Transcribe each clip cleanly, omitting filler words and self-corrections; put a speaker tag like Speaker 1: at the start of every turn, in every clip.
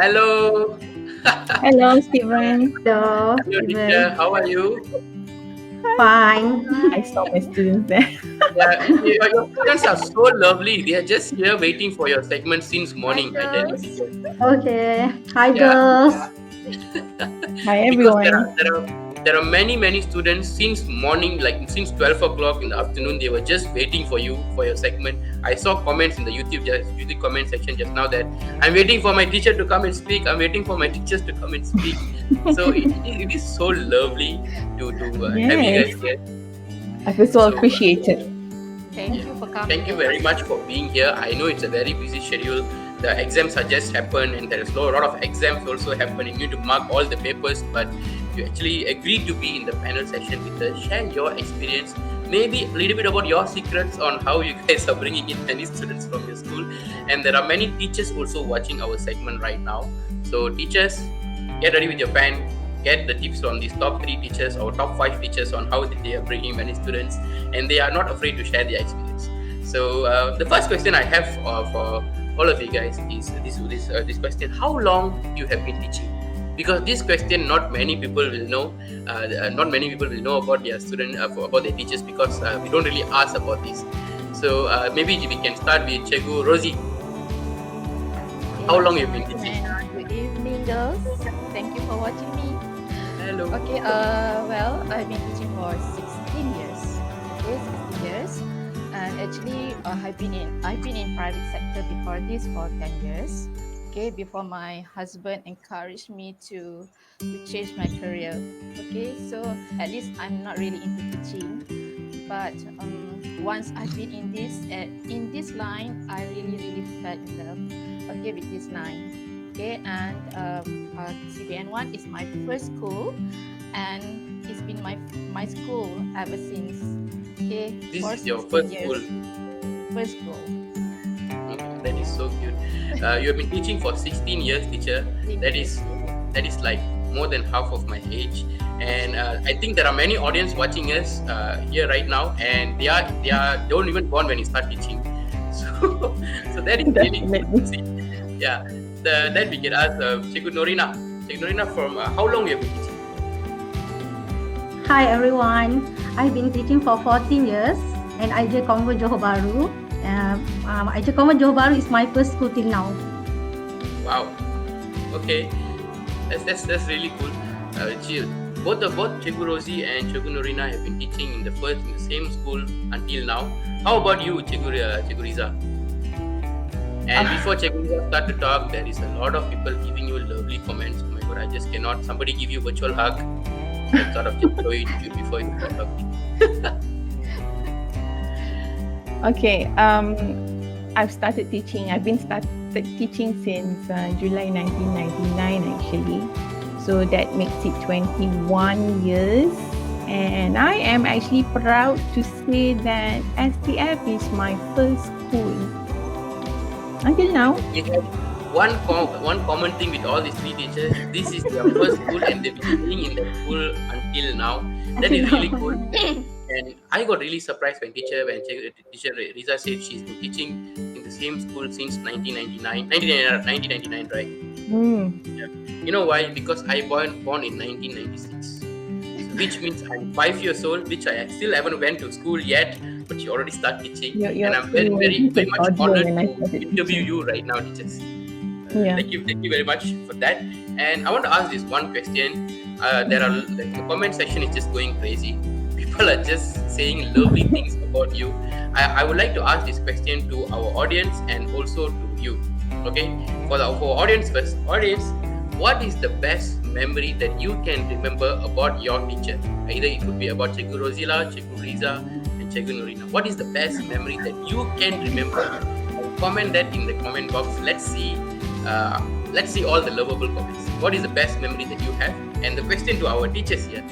Speaker 1: Hello.
Speaker 2: Hello, Stephen.
Speaker 3: Hello,
Speaker 1: Hello, teacher.
Speaker 3: Steven.
Speaker 1: How are you?
Speaker 3: Fine.
Speaker 2: I saw my students there.
Speaker 1: Yeah, your students are so lovely. They are just here waiting for your segment since morning. I tell you,
Speaker 4: girls.
Speaker 1: teacher.
Speaker 3: Okay. Hi,
Speaker 1: Yeah,
Speaker 3: girls.
Speaker 2: Hi,
Speaker 1: because
Speaker 2: everyone.
Speaker 1: there are many students since morning, like since 12 o'clock in the afternoon. They were just waiting for you for your segment. I saw comments in the YouTube comment section just now that I'm waiting for my teacher to come and speak. I'm waiting for my teachers to come and speak. So it is so lovely to have you
Speaker 2: Yes,
Speaker 1: guys here.
Speaker 2: I feel so
Speaker 1: So
Speaker 2: appreciated.
Speaker 4: Thank
Speaker 1: yeah.
Speaker 4: you for coming.
Speaker 1: Thank you very much for being here. I know it's a very busy schedule. The exams are just happened, and there is a lot of exams also happening. You need to mark all the papers, but you actually agreed to be in the panel session with us. Share your experience, maybe a little bit about your secrets on how you guys are bringing in many students from your school. And there are many teachers also watching our segment right now. So teachers, get ready with your pen. Get the tips from these top 3 teachers or top 5 teachers on how they are bringing many students, and they are not afraid to share their experience. So the first question I have for all of you guys is this question: How long you have been teaching? Because this question, not many people will know. Not many people will know about their about their teachers, because we don't really ask about this. So maybe we can start with Cikgu Rosie. How long you've been teaching?
Speaker 4: Good evening, girls. Thank you for watching me.
Speaker 1: Hello.
Speaker 4: Okay. Well, I've been teaching for 16 years. Okay, 16 years. And actually, I've been in private sector before this for 10 years. Okay, before my husband encouraged me to change my career. Okay, so at least I'm not really into teaching, but once I've been in this line, I really fell in love. Okay, with this line. Okay, and CBN1 is my first school, and it's been my school ever since. Okay,
Speaker 1: This
Speaker 4: for
Speaker 1: is your
Speaker 4: 16
Speaker 1: first
Speaker 4: years.
Speaker 1: school.
Speaker 4: First school.
Speaker 1: Okay, that is so cute. You have been teaching for 16 years, teacher. That is like more than half of my age, and I think there are many audience watching us here right now, and they don't even born when you start teaching. So that is really good to see. Yeah, that we can ask Cikgu Norinah. Cikgu Norinah, from how long you have been teaching?
Speaker 3: Hi, everyone. I've been teaching for 14 years, and IJ Convent Johor Baharu. IJ Convent Johor Baharu is my first school till now.
Speaker 1: Wow. Okay, that's really cool. Both Cikgu Rosie and Cikgu Norinah have been teaching in the same school until now. How about you, Cikgu Reeza? And before Cikgu Reeza start to talk, there is a lot of people giving you lovely comments. Oh my God, I just cannot. Somebody give you a virtual hug. That sort of just show it to you before you start talking.
Speaker 2: Okay, I've started teaching. I've been started teaching since July 1999 actually. So that makes it 21 years. And I am actually proud to say that STF is my first school. Until now.
Speaker 1: We have one common thing with all these 3 teachers. This is their first school, and they've been staying in that school until now. That is really cool. And I got really surprised when teacher Reeza said she's been teaching in the same school since 1999, right? Yeah. You know why? Because I born in 1996, which means I'm 5 years old, which I still haven't went to school yet, but you already start teaching. And I'm very much honored to interview you right now, teachers. Thank you very much for that. And I want to ask this one question. There are the comment section is just going crazy. People are just saying lovely things about you. I would like to ask this question to our audience and also to you. Okay, for audience first. Audience, what is the best memory that you can remember about your teacher? Either it could be about Cikgu Rozila, Cikgu Reeza, and Cikgu Norinah. What is the best memory that you can remember? Comment that in the comment box. Let's see all the lovable comments. What is the best memory that you have? And the question to our teachers here: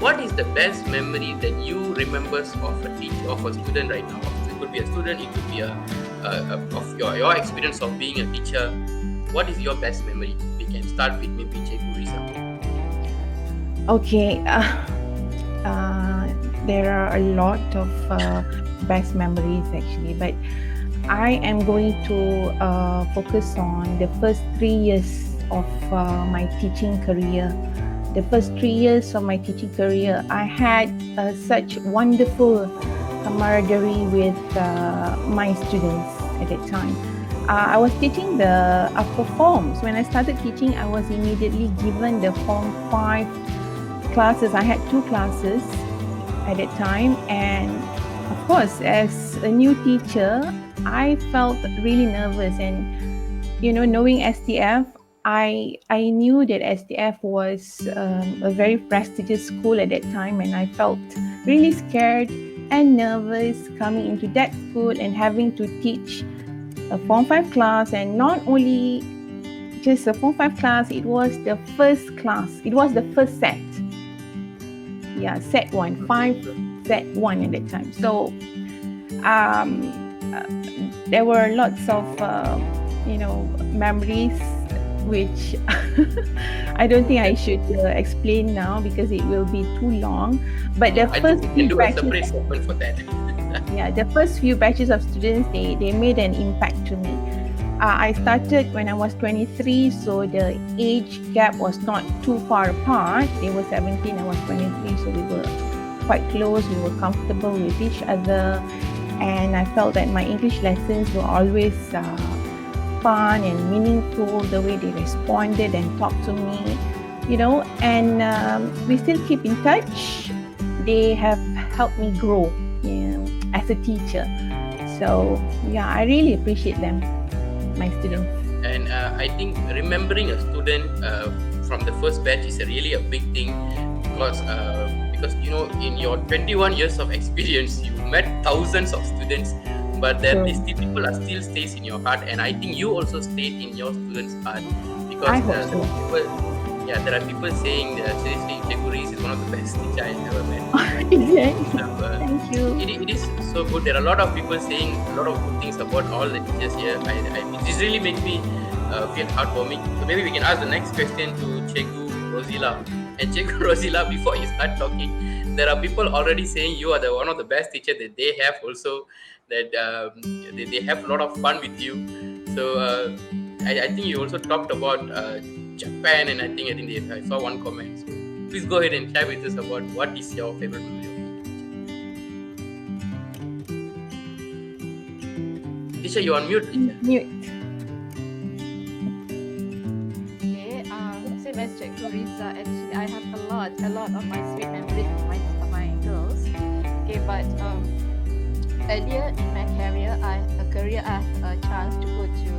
Speaker 1: what is the best memory that you remember of a teacher, of a student right now? It could be a student, it could be of your experience of being a teacher. What is your best memory? We can start with maybe Cikgu Reeza.
Speaker 2: Okay, there are a lot of best memories actually, but I am going to focus on the first 3 years of my teaching career. The first 3 years of my teaching career, I had such wonderful camaraderie with my students at that time. I was teaching the upper forms. When I started teaching, I was immediately given the Form 5 classes. I had 2 classes at that time, and of course, as a new teacher, I felt really nervous. And knowing STF, I knew that STF was a very prestigious school at that time, and I felt really scared and nervous coming into that school and having to teach a Form 5 class. And not only just a Form 5 class, it was the first class. It was the first set. Yeah, set 1, 5, set 1 at that time. So there were lots of, memories, which I don't think I should explain now because it will be too long. But the first
Speaker 1: think we can do a
Speaker 2: batches,
Speaker 1: separate segment for that.
Speaker 2: the first few batches of students, they made an impact to me. I started when I was 23, so the age gap was not too far apart. They were 17, I was 23, so we were quite close. We were comfortable with each other, and I felt that my English lessons were always fun and meaningful, the way they responded and talked to me, and we still keep in touch. They have helped me grow as a teacher. So I really appreciate them, my students.
Speaker 1: And I think remembering a student from the first batch is really a big thing because in your 21 years of experience, you met thousands of students, but then these people are still stays in your heart. And I think you also stayed in your students' heart because
Speaker 2: I hope so.
Speaker 1: there are people saying seriously, Cikgu Reeza is one of the best teachers I ever met.
Speaker 2: Thank you.
Speaker 1: It is so good. There are a lot of people saying a lot of good things about all the teachers here. This really makes me feel heartwarming. So maybe we can ask the next question to Cikgu Rozila. And Cikgu Rozila, before you start talking, there are people already saying you are one of the best teachers that they have also, that they have a lot of fun with you. So I think you also talked about Japan, and I think I saw one comment. So please go ahead and share with us about what is your favorite memory of teacher. Teacher, you're on mute. Teacher.
Speaker 2: Mute.
Speaker 4: Okay, same as Cikgu Reeza, actually I have a lot of my sweet memories with my girls. Okay, but earlier in my career, I had a chance to go to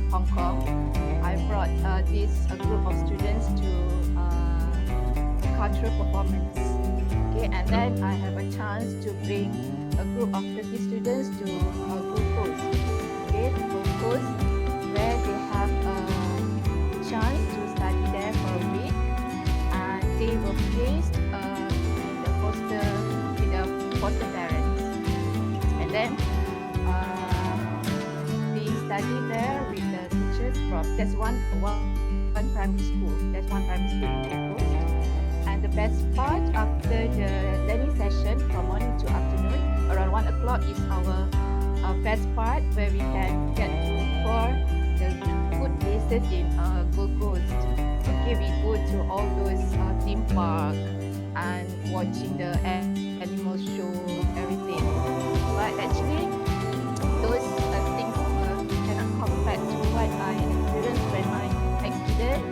Speaker 4: Hong Kong. I brought this group of students to cultural performance. Okay, and then I have a chance to bring a group of 30 students to Gold Coast. Okay, Gold Coast, where they have a chance to study there for a week, and they were placed in the foster parents, and then we study there with the teachers from there's one primary school. There's one primary school in Gold Coast. And the best part, after the learning session from morning to afternoon, around 1 o'clock is our best part, where we can get to for the good places in Gold Coast. Okay, we go to all those theme park and watching the animal show, everything. But actually, those things cannot compare to what I experienced when my ex-student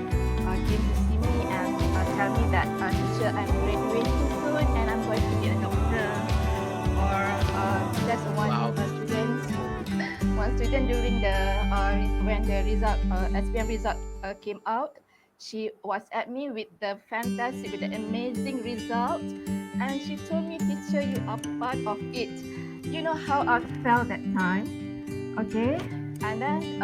Speaker 4: came to see me and tell me that teacher, I'm graduating soon and I'm going to be a doctor. Or that's one student during the when the result SPM result came out, she was at me with the amazing result, and she told me, teacher, you are part of it. You know how I felt that time. Okay, and then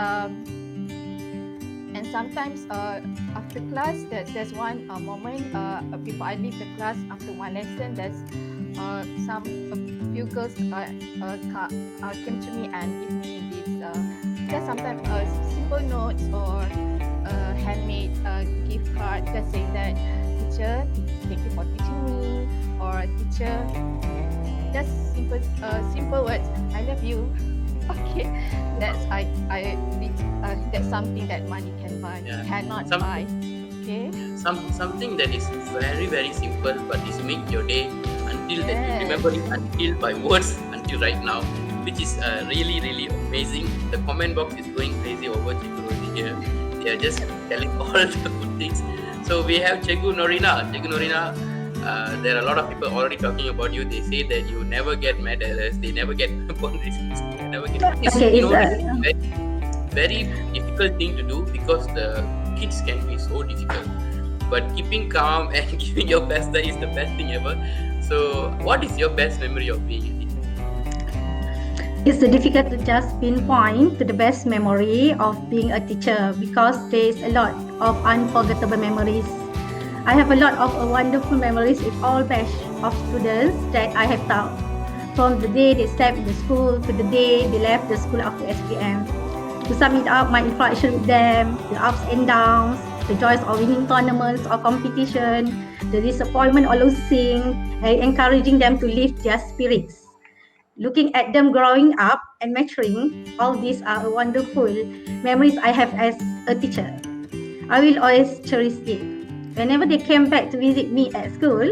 Speaker 4: and sometimes after class, there's one moment before I leave the class after one lesson, there's a few girls came to me and give me this just sometimes simple notes or handmade gift card, just saying that, teacher, thank you for teaching me, or teacher, just simple words, I love you. Okay, that's something that money can buy,
Speaker 1: Yeah.
Speaker 4: cannot
Speaker 1: Some-
Speaker 4: buy. Okay.
Speaker 1: Something that is very very simple but is make your day until that you
Speaker 4: Yes.
Speaker 1: remember it until by words until right now, which is really really amazing. The comment box is going crazy over Cikgu Rosie here. They are just telling all the good things. So we have Cikgu Norinah. Cikgu Norinah, there are a lot of people already talking about you. They say that you never get medals, they never get boundaries, they never get. It's,
Speaker 3: Okay,
Speaker 1: you know,
Speaker 3: it's
Speaker 1: it's very, very difficult thing to do because the kids can be so difficult. But keeping calm and giving your best there is the best thing ever. So, what is your best memory of being a teacher?
Speaker 3: It's difficult to just pinpoint to the best memory of being a teacher because there's a lot of unforgettable memories. I have a lot of wonderful memories with all batch of students that I have taught. From the day they stepped in the school to the day they left the school after SPM. To sum it up, my interaction with them, the ups and downs, the joys of winning tournaments or competition, the disappointment or losing, and encouraging them to lift their spirits. Looking at them growing up and maturing, all these are wonderful memories I have as a teacher. I will always cherish it. Whenever they came back to visit me at school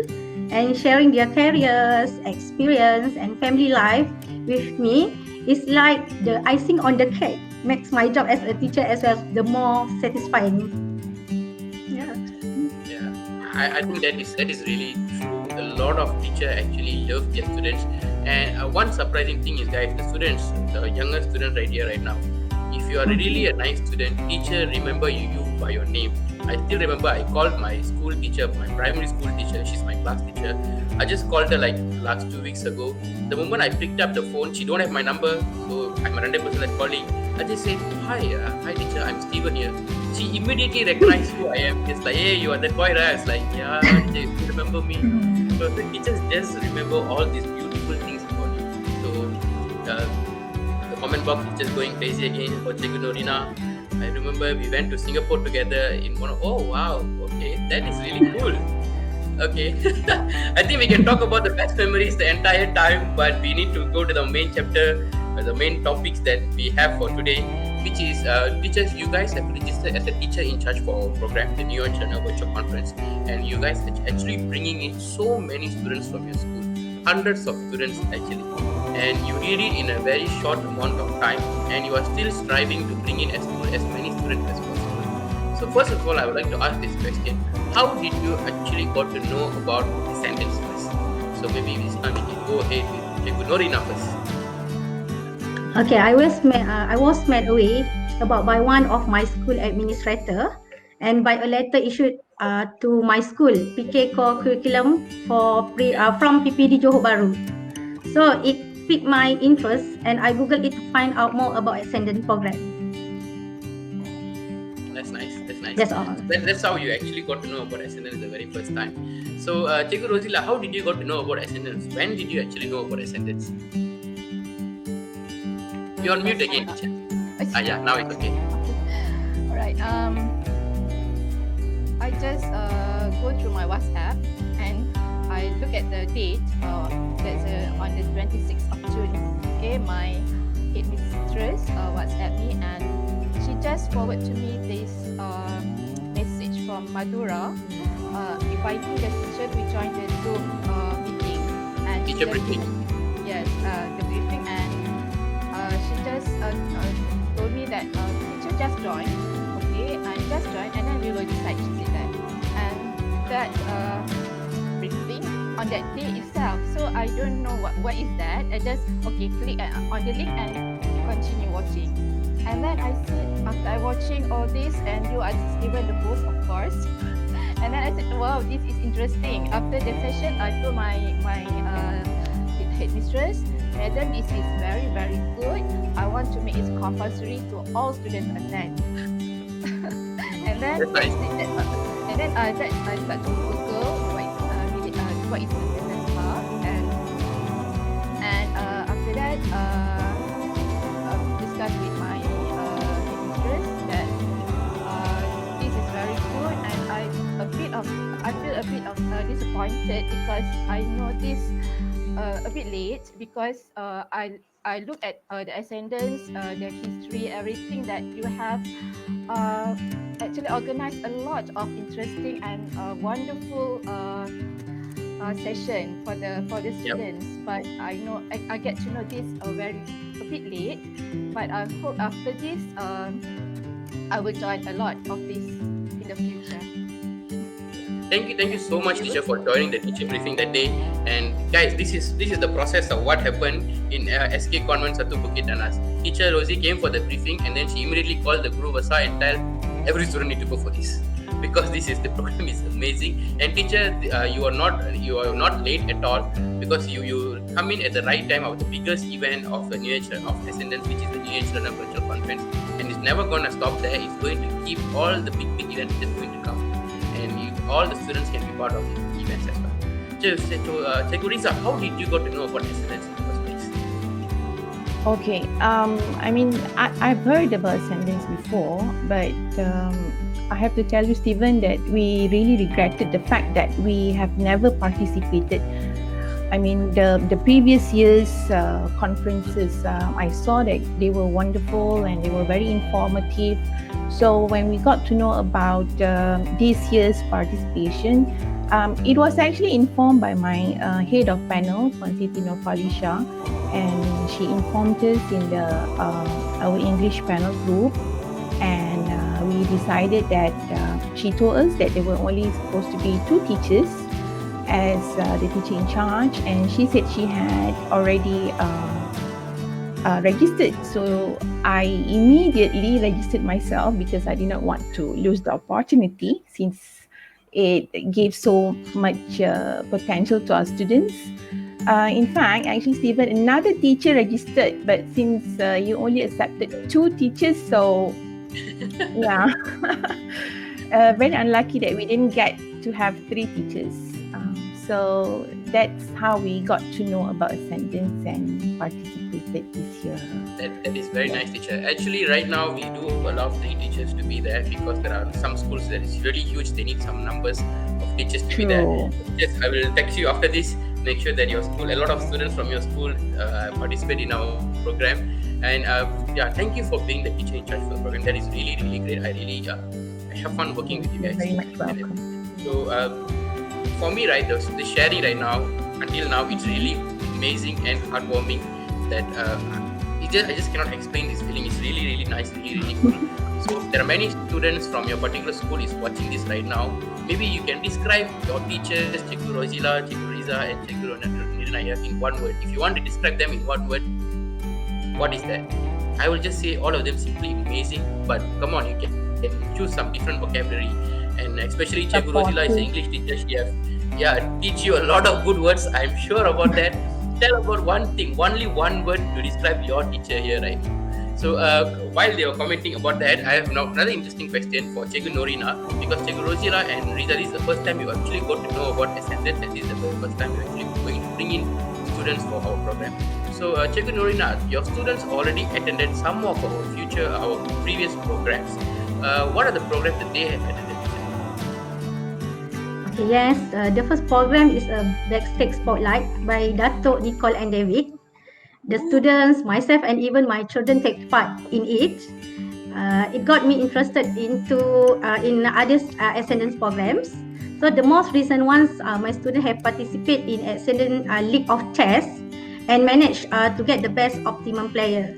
Speaker 3: and sharing their careers, experience, and family life with me, it's like the icing on the cake. Makes my job as a teacher as well the more satisfying. Yeah.
Speaker 1: Yeah, I think that is really true. A lot of teachers actually love their students, and one surprising thing is, guys, the students, the younger students right here right now. If you are really a nice student, teacher remember you by your name. I still remember I called my school teacher, my primary school teacher. She's my class teacher. I just called her like last 2 weeks ago. The moment I picked up the phone, she don't have my number, so I'm a random person that's calling. I just said, hi teacher, I'm Steven here. She immediately recognized who I am. It's like, hey, you are that boy, right? It's like, yeah, teacher, you remember me. So the teachers just remember all these beautiful things about you. So the comment box is just going crazy again for Cikgu Norinah. I remember we went to Singapore together in one. Oh wow, okay, that is really cool. Okay, I think we can talk about the best memories the entire time, but we need to go to the main chapter, the main topics that we have for today, which is teachers. You guys have registered as a teacher in charge for our program, the New Channel Virtual Conference, and you guys are actually bringing in so many students from your school, hundreds of students actually, and you did it in a very short amount of time, and you are still striving to bring in as many students as possible. So first of all, I would like to ask this question: how did you actually got to know about descendants first? So maybe this time we can go ahead with Cikgu Norinah first.
Speaker 3: Okay, I was made aware about by one of my school administrator and by a letter issued to my school PK core curriculum from PPD Johor Baru. So it piqued my interest and I googled it to find out more about ascendant program.
Speaker 1: That's nice. That's nice.
Speaker 3: That's all.
Speaker 1: That's how you actually got to know about ascendants the very first time. So, Cikgu Rozila, how did you got to know about ascendants? When did you actually know about ascendants? You're on mute again, teacher. Yeah, now it's okay.
Speaker 4: Alright. I just go through my WhatsApp and I look at the date. That's on the 26th of June. Okay, my headmistress WhatsApp me and she just forwarded to me this message from Madura inviting the teacher to join the Zoom meeting. And
Speaker 1: Teacher briefing.
Speaker 4: Yes, the briefing, and she just told me that teacher just join, okay, and just join, and then we will decide. She said that, and that briefing on that day itself. So I don't know what is that. I just click on the link and continue watching. And then I said, after I watching all this, and you are given the host, of course. And then I said, wow, this is interesting. After the session, I told my headmistress, Madam, this is very, very good. I want to make it compulsory to all students attend. And then I start to Google what is the attendance part, and after that discuss with my headmistress that this is very good, and I feel a bit of disappointed because I know this a bit late because I look at the ascendance, the history, everything that you have actually organized a lot of interesting and wonderful session for the
Speaker 1: Yep.
Speaker 4: students. But I know I get to know this a bit late. But I hope after this I will join a lot of this in the future.
Speaker 1: Thank you so much, teacher, for joining the teacher briefing that day. And guys, this is the process of what happened in SK Convent Satu Bukit Danas. Teacher Rosie came for the briefing, and then she immediately called the guru Vasa and tell every student need to go for this, because the program is amazing. And teacher, you are not late at all, because you come in at the right time of the biggest event of the New Age of Ascendance, which is the New Age Learner Virtual Conference, and it's never gonna stop there. It's going to keep all the big events that's going to come, and all the students can be part of these events as well. Cikgu Reeza, how did you got to know about Ascendance in the first place?
Speaker 2: Okay. I mean, I've heard about Ascendance before, but I have to tell you, Stephen, that we really regretted the fact that we have never participated. I mean, the previous year's conferences, I saw that they were wonderful and they were very informative. So when we got to know about this year's participation, it was actually informed by my head of panel, Siti Falisha, and she informed us in the our English panel group, and we decided that she told us that there were only supposed to be 2 teachers as the teacher in charge, and she said she had already registered. So I immediately registered myself because I did not want to lose the opportunity, since it gave so much potential to our students. In fact, actually, Stephen, another teacher registered, but since you only accepted 2 teachers, so yeah, very unlucky that we didn't get to have 3 teachers. So that's how we got to know about Ascendance and participated this year.
Speaker 1: That is very nice, teacher. Actually, right now we do allow 3 teachers to be there, because there are some schools that is really huge. They need some numbers of teachers to be there. Yes, I will text you after this. Make sure that your school, a lot of students from your school participate in our program. And thank you for being the teacher in charge for the program. That is really, really great. I really I have fun working with you guys.
Speaker 2: Very much welcome.
Speaker 1: So for me, right, the sharing right now, until now, it's really amazing and heartwarming that I just cannot explain this feeling. It's really, really nice, really, really cool. So there are many students from your particular school is watching this right now. Maybe you can describe your teachers, Cikgu Rozila, Cikgu Reeza, and Cikgu Norinah in one word. If you want to describe them in one word, what is that? I will just say all of them simply amazing. But come on, you can choose some different vocabulary. And especially Cikgu Rozila is an English teacher. She teach you a lot of good words. I'm sure about that. Tell about one thing, only one word to describe your teacher here, right? So while they were commenting about that, I have now another interesting question for Cikgu Norinah, because Cikgu Rozila and Reeza, this is the first time you actually got to know about Ascendance, and this is the first time you're actually going to bring in students for our program. So Cikgu Norinah, your students already attended some of our previous programs. What are the programs that they have attended?
Speaker 3: Okay, yes, the first program is a backstage spotlight by Dato' Nicole and David. The students, myself, and even my children take part in it. It got me interested in other Ascendance programs. So the most recent ones, my students have participated in Ascendance League of Chess and managed to get the best optimum player.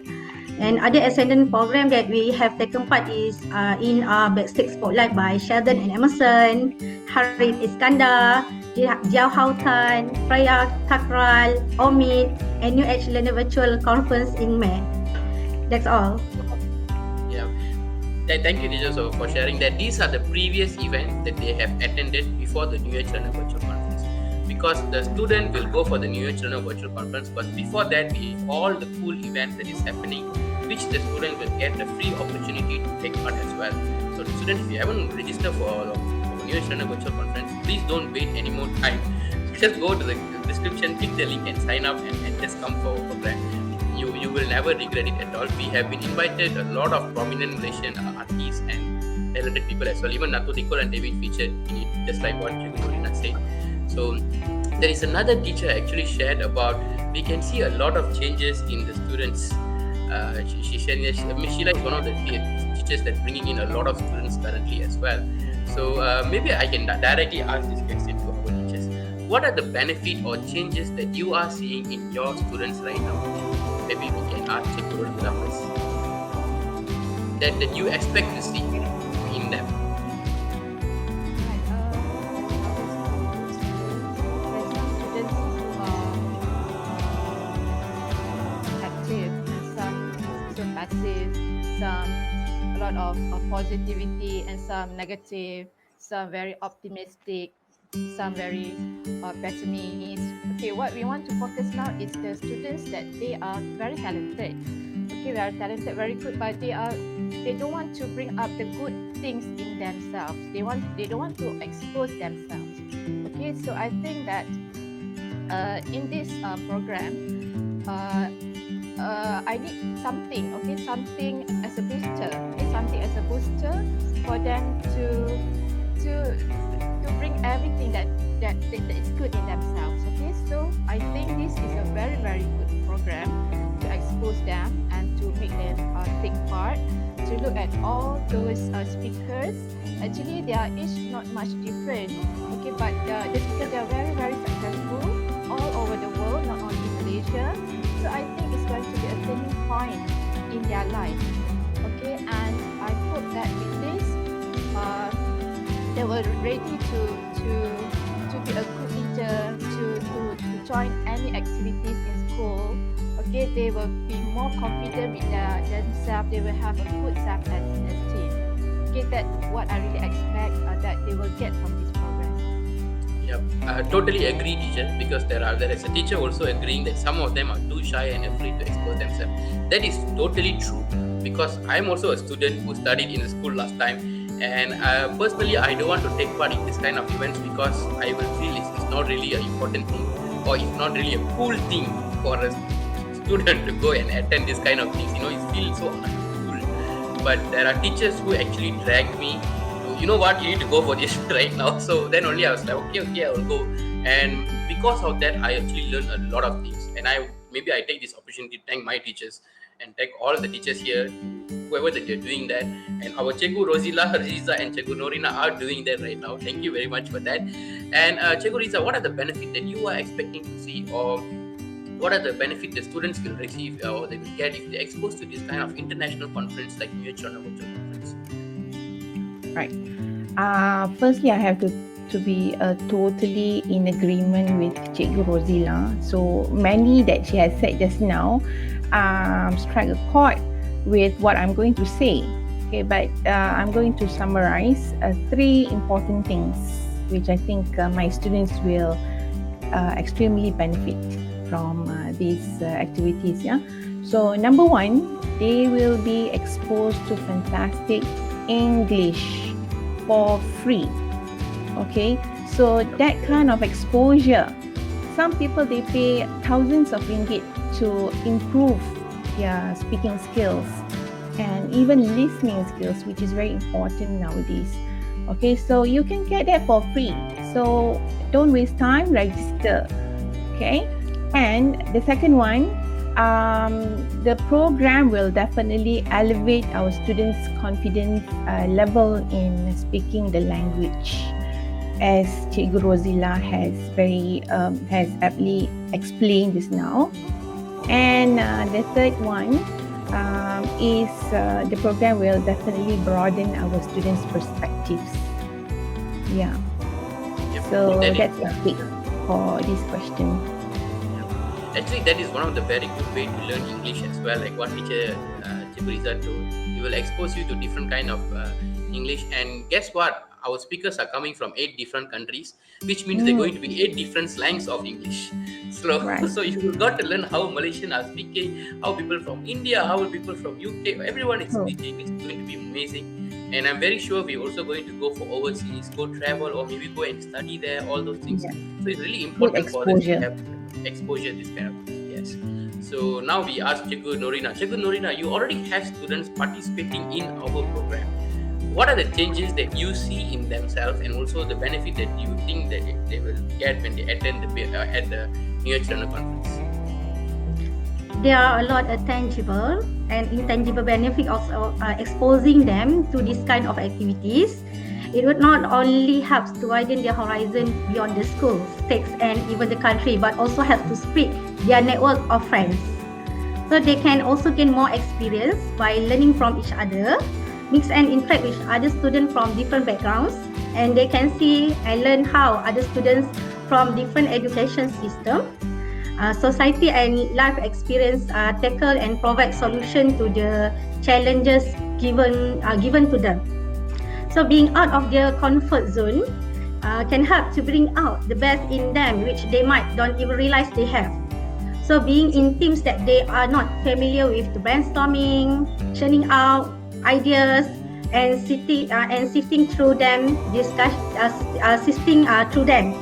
Speaker 3: And other Ascendant program that we have taken part is in Backstage Spotlight by Sheldon and Emerson, Harith Iskandar, Jiao Hautan, Freya Takral, Omid, and New Age Learner Virtual Conference in May. That's all.
Speaker 1: Yeah. Thank you, teacher, for sharing that. These are the previous events that they have attended before the New Age Learner Virtual Conference. Because the student will go for the New Age Learner Virtual Conference, but before that, we have all the cool events that is happening, which the student will get a free opportunity to take part as well. So, students, if you haven't registered for New Age Learner Virtual Conference, please don't wait any more time. Just go to the description, click the link, and sign up, and just come for our program. You will never regret it at all. We have been invited a lot of prominent Malaysian artists and talented people as well. Even Dato' Nicole and David featured in it, just like what Cikgu Norinah said. So there is another teacher actually shared about we can see a lot of changes in the students. Sheila is one of the teachers that bringing in a lot of students currently as well. So maybe I can directly ask this question to our teachers. What are the benefit or changes that you are seeing in your students right now? Maybe we can ask Cikgu first. That you expect to see in them.
Speaker 4: A lot of positivity and some negative, some very optimistic, some very pessimistic. Okay, what we want to focus now is the students that they are very talented. Okay, very talented, very good, but they don't want to bring up the good things in themselves. They don't want to expose themselves. Okay, so I think that in this program, I need something, okay, something as a booster, okay, something as a booster for them to bring everything that is good in themselves. Okay, so I think this is a very, very good program to expose them and to make them take part, to look at all those speakers. Actually, they are each not much different, okay, but the speakers, they are very, very successful all over the world, not only Malaysia. So I think it's going to be a turning point in their life. Okay, and I hope that with this, they were ready to be a good teacher, to join any activities in school. Okay, they will be more confident with themselves. They will have a good self-esteem. Okay, that's what I really expect that they will get from this program.
Speaker 1: Yep, I totally agree, teacher, because there is a teacher also agreeing that some of them are too shy and afraid to expose themselves. That is totally true, because I'm also a student who studied in the school last time, and personally I don't want to take part in this kind of events because I will feel it's not really an important thing, or it's not really a cool thing for a student to go and attend this kind of things. It feels so uncool. But there are teachers who actually drag me, you know what, you need to go for this right now. So then only I was like, okay, I will go. And because of that, I actually learned a lot of things. And I take this opportunity to thank my teachers and thank all the teachers here, whoever that you're doing that. And our Cikgu Rozila, Reeza, and Cikgu Norinah are doing that right now. Thank you very much for that. And Cikgu Reeza, what are the benefits that you are expecting to see, or what are the benefits the students will receive or they will get if they're exposed to this kind of international conference like New Virtual Conference?
Speaker 2: Right. Firstly, I have to be totally in agreement with Cikgu Rozila. So many that she has said just now strike a chord with what I'm going to say. Okay, but I'm going to summarize 3 important things which I think my students will extremely benefit from these activities. Yeah. So number 1, they will be exposed to fantastic English for free. Okay, so that kind of exposure, some people they pay thousands of ringgit to improve their speaking skills and even listening skills, which is very important nowadays. Okay, so you can get that for free, so don't waste time, register. Okay, and the second one, the program will definitely elevate our students' confidence level in speaking the language, as Cikgu Rozila has aptly explained just now. And the third one is the program will definitely broaden our students' perspectives. Yeah.
Speaker 1: Yep.
Speaker 2: So that's a pick for this question.
Speaker 1: Actually, that is one of the very good way to learn English as well. Like what teacher Cikgu Reeza told, it will expose you to different kind of English. And guess what? Our speakers are coming from 8 different countries, which means they're going to be 8 different slangs of English. So,
Speaker 2: Right.
Speaker 1: so you got to learn how Malaysians are speaking, how people from India, how people from UK, everyone is speaking. It's going to be amazing. And I'm very sure we're also going to go for overseas, go travel, or maybe go and study there, all those things.
Speaker 2: Yeah.
Speaker 1: So it's really important for us to
Speaker 2: exposure.
Speaker 1: have exposure this kind of things. Yes. So now we ask Cikgu Norinah. Cikgu Norinah, you already have students participating in our program. What are the changes that you see in themselves, and also the benefit that you think that they will get when they attend at the New York Conference?
Speaker 3: there are a lot of tangible and intangible benefit of exposing them to this kind of activities. It would not only help to widen their horizon beyond the school, states, and even the country, but also help to spread their network of friends. So they can also gain more experience by learning from each other, mix and interact with other students from different backgrounds, and they can see and learn how other students from different education systems, society and life experience tackle and provide solution to the challenges given to them. So being out of their comfort zone can help to bring out the best in them, which they might don't even realize they have. So being in teams that they are not familiar with, the brainstorming, churning out ideas, and sifting through them, sifting through them,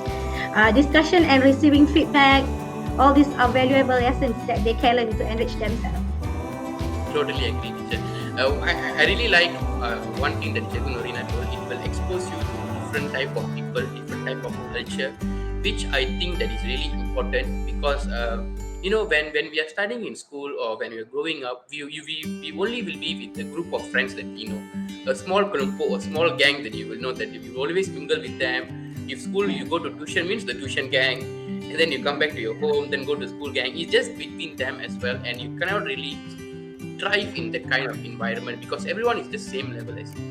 Speaker 3: discussion and receiving feedback. All these are valuable lessons that they can learn to enrich themselves.
Speaker 1: Totally agree, teacher. I really like one thing that Cikgu Norinah told. It will expose you to different type of people, different type of culture, which I think that is really important because when we are studying in school or when we are growing up, we only will be with a group of friends that we know, a small kelompo, a small gang that you will know, that you will always mingle with them. If school you go to tuition means the tuition gang, and then you come back to your home, then go to school gang. It's just between them as well, and you cannot really thrive in that kind of environment because everyone is the same level as you.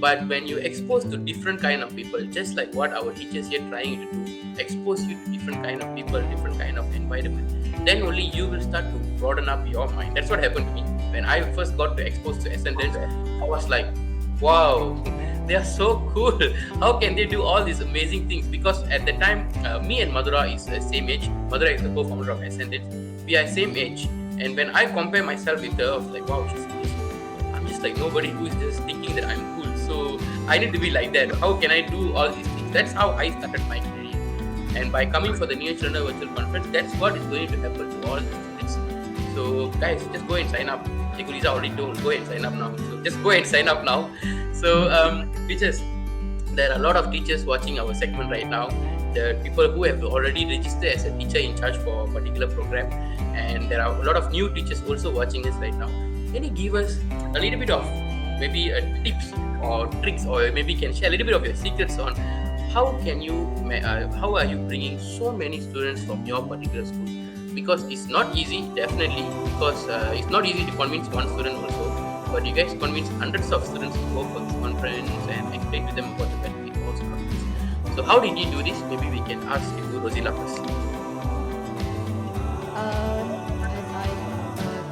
Speaker 1: But when you expose to different kind of people, just like what our teachers here trying to do, expose you to different kind of people, different kind of environment, then only you will start to broaden up your mind. That's what happened to me. When I first got to exposed to ascendants, I was like, wow, they are so cool. How can they do all these amazing things? Because at the time, me and Madhura is the same age. Madhura is the co-founder of Ascendants. We are same age. And when I compare myself with her, I was like, wow, I'm just like nobody who is just thinking that I'm cool. So I need to be like that. How can I do all these things? That's how I started my career. And by coming for the New Age Learner Virtual Conference, that's what is going to happen to all the students. So guys, just go and sign up. Cikgu Reeza already told, go and sign up now. So just go and sign up now. So teachers, there are a lot of teachers watching our segment right now. The people who have already registered as a teacher in charge for a particular program, and there are a lot of new teachers also watching us right now. Can you give us a little bit of maybe tips or tricks, or maybe can share a little bit of your secrets on how are you bringing so many students from your particular school? Because it's not easy, definitely, because it's not easy to convince one student also, but you guys convince hundreds of students to go for this conference and explain to them about the benefit also of this. So how did you do this? Maybe we can ask you, Rozila, first.
Speaker 4: As I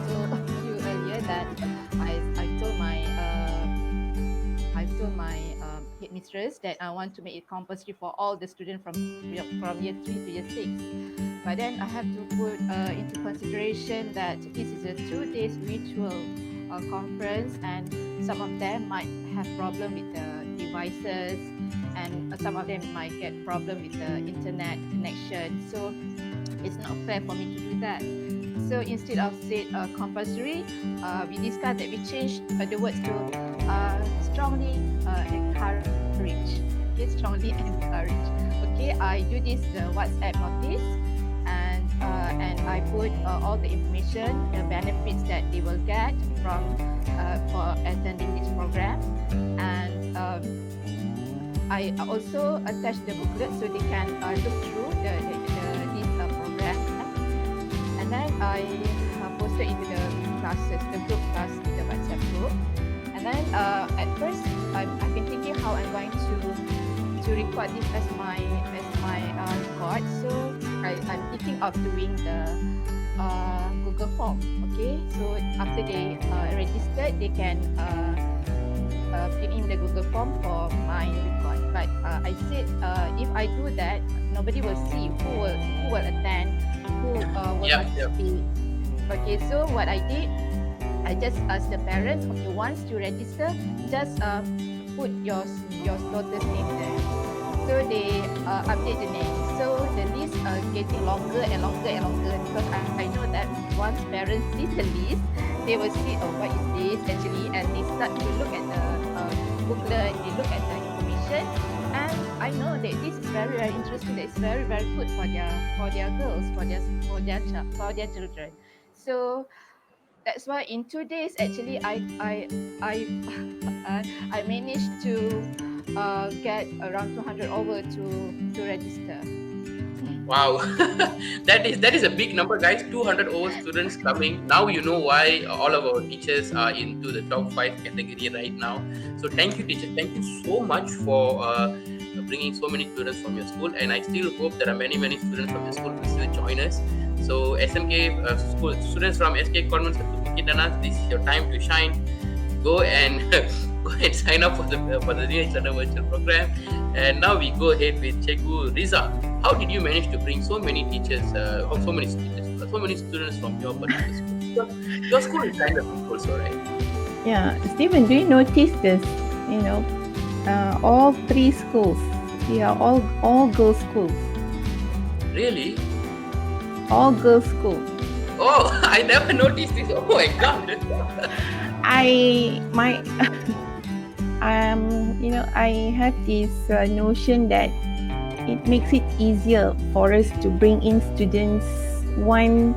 Speaker 4: told you earlier that I told my headmistress that I want to make it compulsory for all the students from year 3 to year 6. But then I have to put into consideration that this is a 2 days virtual conference, and some of them might have problem with the devices, and some of them might get problem with the internet connection. So it's not fair for me to do that. So instead of said compulsory, we discussed that we change the words to strongly encourage. Okay, strongly encourage. Okay, I do this WhatsApp notice, and I put all the information, the benefits that they will get from for attending this program, and I also attach the booklet so they can look through this program, and then I posted into the classes, the group class in the WhatsApp group. And then at first I've been thinking how I'm going to record this as my record. So I'm thinking of doing the Google form. Okay, so after they registered, they can fill in the Google form for my record. But I said if I do that, nobody will see who will attend, who will participate. Okay, so what I did, I just asked the parents, okay, once you register, just put your daughter's name there. So they update the name. So the list getting longer and longer and longer, because I know that once parents see the list, they will see, oh, what is this actually, and they start to look at the booklet, they look at the information, and I know that this is very, very interesting. That it's very, very good for their girls, for their children. So that's why in 2 days actually I managed to get around 200 over to register.
Speaker 1: Wow, that is a big number, guys. 200 over students coming. Now you know why all of our teachers are into the top 5 category right now. So thank you, teachers. Thank you so much for bringing so many students from your school. And I still hope there are many students from your school who still join us. So SMK school students from SK Convent to Bukit, this is your time to shine. Go and go and sign up for the New External Virtual Program. And now we go ahead with Cikgu Reeza. How did you manage to bring so many teachers, so many students from your particular school? Your school is kind of big also, right?
Speaker 2: Yeah, Stephen, do you notice this? You know, all 3 schools, they are all girls' schools.
Speaker 1: Really?
Speaker 2: All girls' schools.
Speaker 1: Oh, I never noticed this. Oh my God.
Speaker 2: I have this notion that it makes it easier for us to bring in students. One,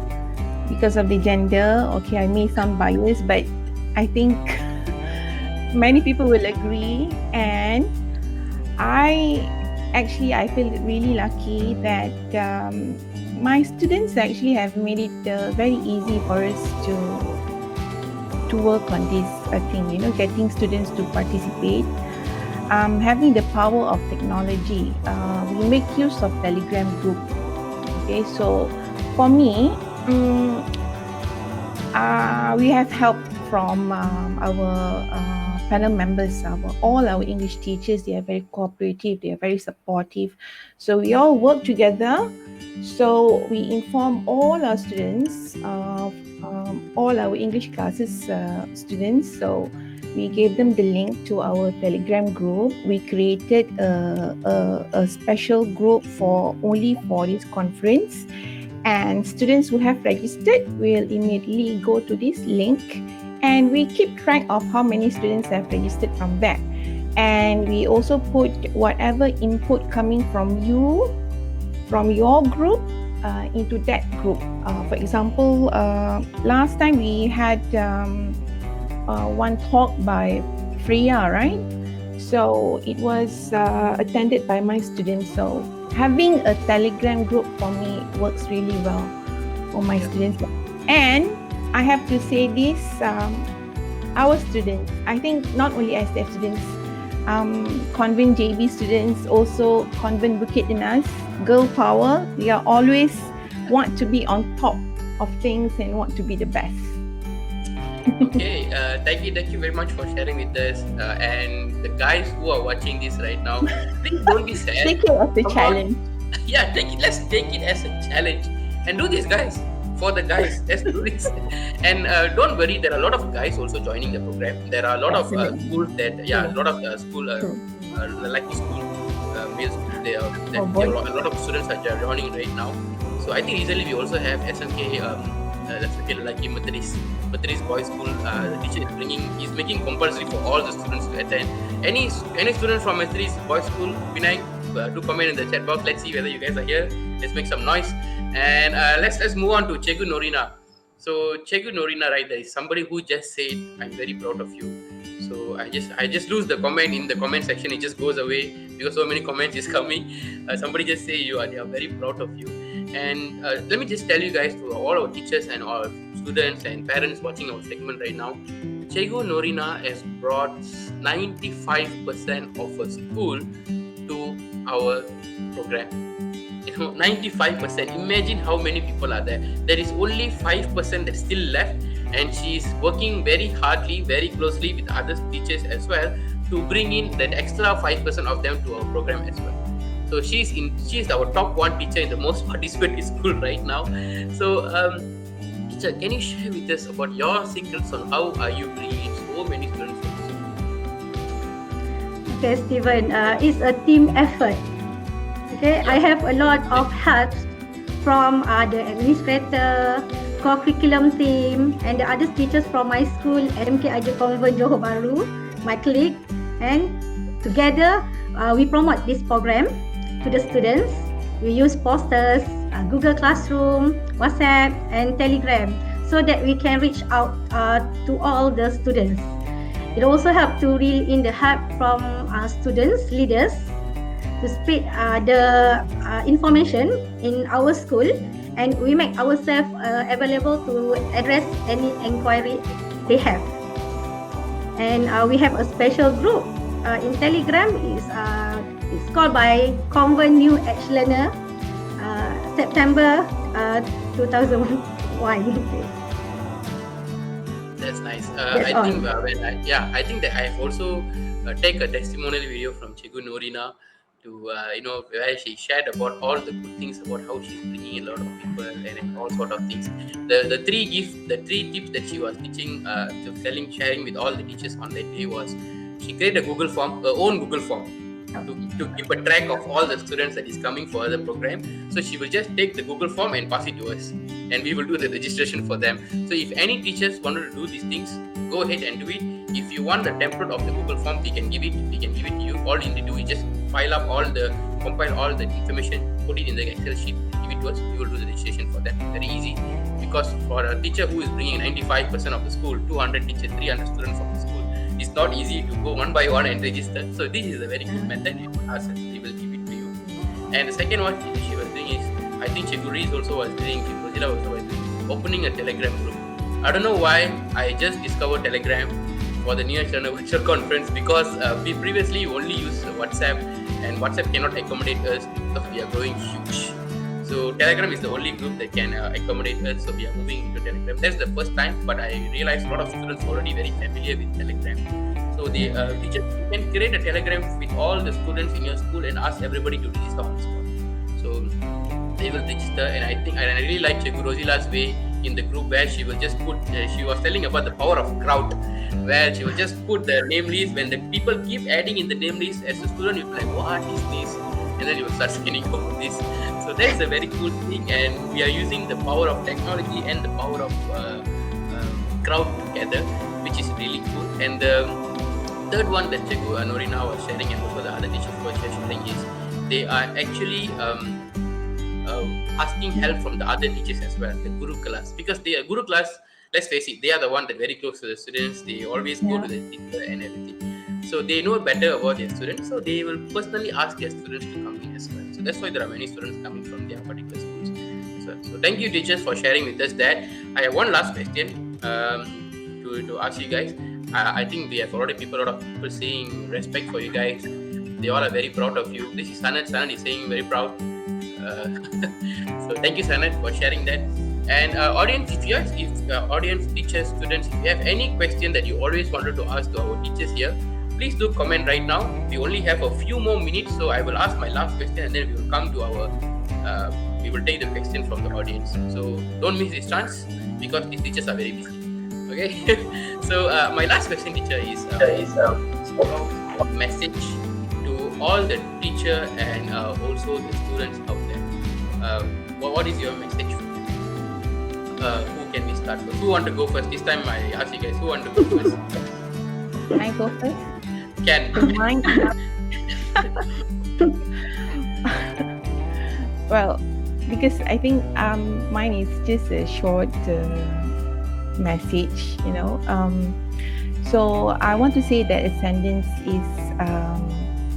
Speaker 2: because of the gender. Okay, I may sound biased, but I think many people will agree. And I feel really lucky that my students actually have made it very easy for us to work on this thing, getting students to participate. Having the power of technology, we make use of Telegram group. Okay, so for me, we have help from our panel members, all our English teachers. They are very cooperative, they are very supportive. So we all work together. So we inform all our students, all our English classes students. So we gave them the link to our Telegram group. We created a special group only for this conference, and students who have registered will immediately go to this link, and we keep track of how many students have registered from there. And we also put whatever input coming from you, from your group, into that group. For example, last time we had one talk by Freya, right? So it was attended by my students. So having a Telegram group for me works really well for my students. And I have to say this, our students, I think not only STF students, Convent JB students, also Convent Bukit in us, girl power, they are always want to be on top of things and want to be the best.
Speaker 1: Okay, thank you very much for sharing with us. And the guys who are watching this right now, please don't be sad.
Speaker 2: Take it as a challenge.
Speaker 1: Yeah, let's take it as a challenge and do this, guys. For the guys, let's do this. And don't worry, there are a lot of guys also joining the program. There are a lot of schools that, a lot of school like the school male schools. A lot of students are joining right now. So I think recently we also have SMK. Like Methodist Boys School. The teacher is making compulsory for all the students to attend. Any student from Methodist Boys School, Penang, do comment in the chat box. Let's see whether you guys are here. Let's make some noise. And let's move on to Cikgu Norinah. So Cikgu Norinah, right, there is somebody who just said, "I'm very proud of you." So I just lose the comment in the comment section. It just goes away because so many comments is coming. Somebody just say they are very proud of you. And let me just tell you guys, to all our teachers and all students and parents watching our segment right now, Cikgu Norinah has brought 95% of her school to our program. 95%. Imagine how many people are there. There is only 5% that's still left, and she's working very hardly, very closely with other teachers as well to bring in that extra 5% of them to our program as well. So she's our top 1 teacher in the most participated school right now. So teacher, can you share with us about your secrets on how are you bringing in so many students from the school?
Speaker 3: Okay, Stephen, it's a team effort. Okay, I have a lot of help from the administrator, co-curriculum team, and the other teachers from my school, MK Aja Convent Johor Baharu, my colleague, and together we promote this program to the students. We use posters, Google Classroom, WhatsApp, and Telegram. so that we can reach out to all the students. It also helps to reel in the help from students, leaders, to spread the information in our school, and we make ourselves available to address any inquiry they have. And we have a special group in Telegram. It's called by Convent New Age Learner, September 2001.
Speaker 1: That's nice.
Speaker 3: That's
Speaker 1: I think I think that I've also take a testimonial video from Cikgu Norinah to where she shared about all the good things about how she's bringing a lot of people and all sort of things. The three tips that she was teaching, sharing with all the teachers on that day was she created a Google form, her own Google form, to keep a track of all the students that is coming for the program. So she will just take the Google form and pass it to us, and we will do the registration for them. So if any teachers wanted to do these things, go ahead and do it. If you want the template of the Google form, we can give it to you. All you need to do is just compile all the information, put it in the Excel sheet, give it to us. We will do the registration for them. Very easy, because for a teacher who is bringing 95% of the school, 200 teachers, 300 students from the school, it's not easy to go one by one and register. So this is a very good method. We will give it to you. And the second one she was doing is, I think Cikgu Reeza also was doing, Cikgu Rozila also was doing, opening a Telegram group. I don't know why I just discovered Telegram for the New Age Learner Virtual Conference, because we previously only used WhatsApp, and WhatsApp cannot accommodate us because we are growing huge. So Telegram is the only group that can accommodate us, so we are moving into Telegram. That's the first time, but I realized a lot of students are already very familiar with Telegram. So the teachers, you can create a Telegram with all the students in your school and ask everybody to register on the spot. So they will register, and I really like Cikgu Rozila's way in the group, where she will just put, she was telling about the power of crowd, where she will just put the name list. When the people keep adding in the name list, as a student you'll be like, what is this? And then you will start scanning over this. So that's a very cool thing, and we are using the power of technology and the power of crowd together, which is really cool. And the third one that Cikgu Norinah was sharing, and also the other teachers were sharing, is they are actually asking help from the other teachers as well, the Guru class, because they are Guru class. Let's face it, they are the one that very close to the students. They always go to the teacher and everything. So they know better about their students. So they will personally ask their students to come in as well. So that's why there are many students coming from their particular schools. So thank you, teachers, for sharing with us that. I have one last question to ask you guys. I think we have already a lot of people saying respect for you guys. They all are very proud of you. This is Sanad. Sanad is saying very proud. So thank you, Sanad, for sharing that. And audience, audience, teachers, students, if you have any question that you always wanted to ask to our teachers here, please do comment right now. We only have a few more minutes, so I will ask my last question, and then we will come to we will take the question from the audience. So don't miss this chance, because these teachers are very busy. Okay. So my last question, teacher, is a message to all the teacher and also the students out there. What is your message? Who can we start first? Who want to go first? This time I ask you guys, who want to go first?
Speaker 2: Can I go first?
Speaker 1: Can.
Speaker 2: Mine. Well, because I think mine is just a short message, So I want to say that Ascendance is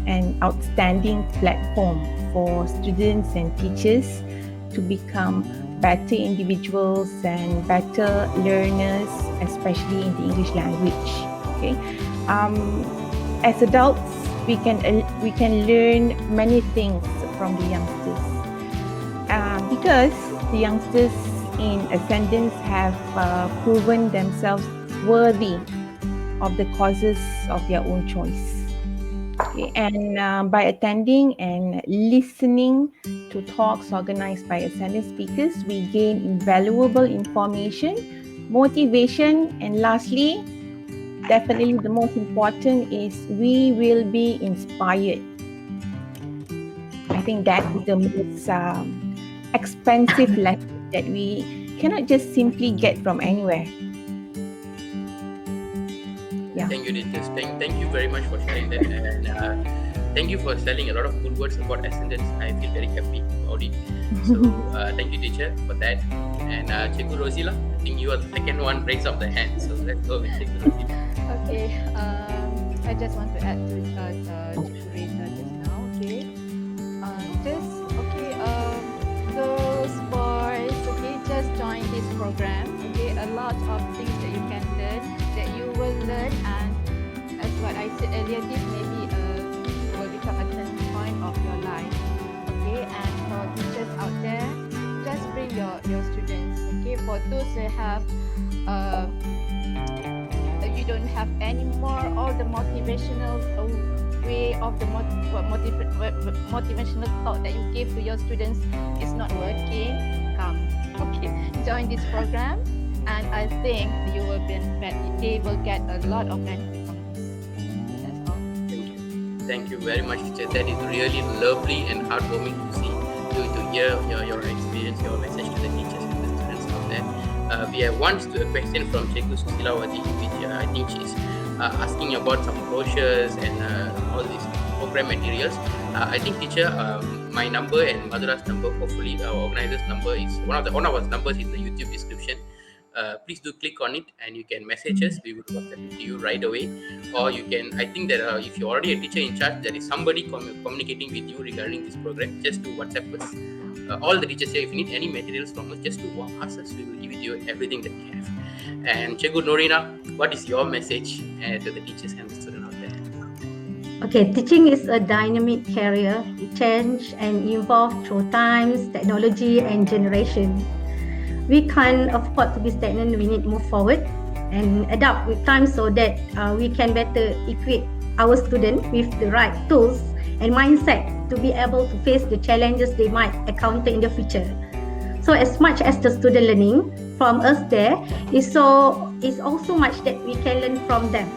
Speaker 2: an outstanding platform for students and teachers to become better individuals and better learners, especially in the English language. Okay, as adults, we can learn many things from the youngsters, because the youngsters in Ascendance have proven themselves worthy of the causes of their own choice. Okay, and by attending and listening to talks organized by Ascendance speakers, we gain invaluable information, motivation, and lastly, definitely the most important is we will be inspired. I think that is the most expensive lesson that we cannot just simply get from anywhere. Yeah.
Speaker 1: Thank you, teachers. Thank you very much for sharing that, and thank you for telling a lot of good words about Ascendance. I feel very happy about it. So thank you, teacher, for that. And Cikgu Rozila. think you are the second one raise up the hand. So let's go with Cikgu Rozila.
Speaker 4: Okay. I just want to add to Reeza just now. Okay. Girls, boys. Okay, just join this program. Okay, a lot of things that you can learn, that you will learn, and as what I said earlier, this maybe will become a turning point of your life. Okay, and for teachers out there, just bring your students. Okay, for those who have you don't have any more all the motivational way of the motivational thought that you give to your students is not working, come. Okay, join this program, and I think they will get a lot of benefit from this. That's all.
Speaker 1: Thank you very much, teacher. That is really lovely and heartwarming to see, to hear your experience, your message to the teachers and the students out there. We have one question from Cikgu Rozila, which I think she's asking about some brochures and all these program materials. I think, teacher, my number and Madhura's number, hopefully our organizer's number, is one of our numbers in the YouTube description. Please do click on it and you can message us. We will WhatsApp it to you right away. Or you can, I think that if you're already a teacher in charge, there is somebody communicating with you regarding this program. Just to WhatsApp us. All the teachers here, if you need any materials from us, just to ask us. We will give you everything that we have. And Cikgu Norinah, what is your message to the teachers and the students out there?
Speaker 3: Okay, teaching is a dynamic career. It changes and evolves through times, technology, and generation. We can't afford to be stagnant. We need to move forward and adapt with time so that we can better equip our students with the right tools and mindset to be able to face the challenges they might encounter in the future. So as much as the student learning from us there is also much that we can learn from them.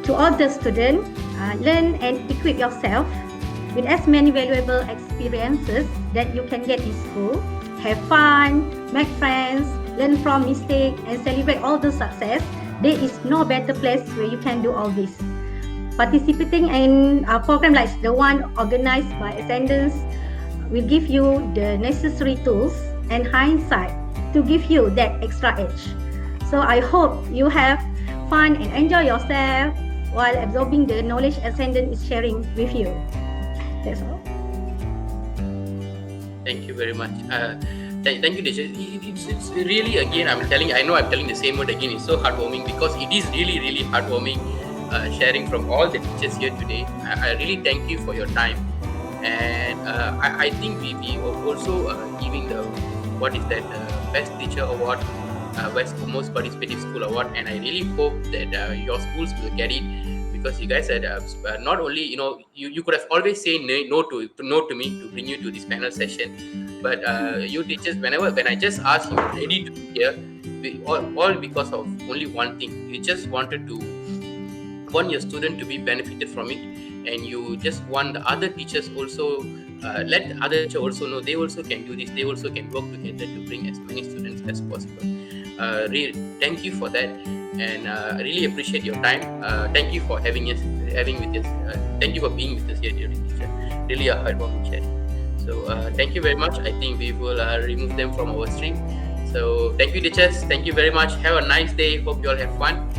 Speaker 3: To all the students, learn and equip yourself with as many valuable experiences that you can get in school. Have fun, make friends, learn from mistakes, and celebrate all the success. There is no better place where you can do all this. Participating in a program like the one organized by Ascendance will give you the necessary tools and hindsight to give you that extra edge. So I hope you have fun and enjoy yourself while absorbing the knowledge Ascendance is sharing with you. That's all.
Speaker 1: Thank you very much. Thank you, teacher. It's really, again, I know I'm telling the same word again. It's so heartwarming because it is really, really heartwarming sharing from all the teachers here today. I really thank you for your time. And I think we are also giving the Best Teacher Award, Most Participative School Award. And I really hope that your schools will get it. Because you guys said not only you could have always said no to me to bring you to this panel session, but you teachers, when I just asked you ready to be here, all because of only one thing. You just want your student to be benefited from it, and you just want the other teachers also let the other teachers also know they also can do this. They also can work together to bring as many students as possible. Really, thank you for that. And I really appreciate your time. Thank you for having with us. Thank you for being with us here, dear teacher. Really a heartwarming chat. So thank you very much. I think we will remove them from our stream. So thank you, teachers. Thank you very much. Have a nice day. Hope you all have fun.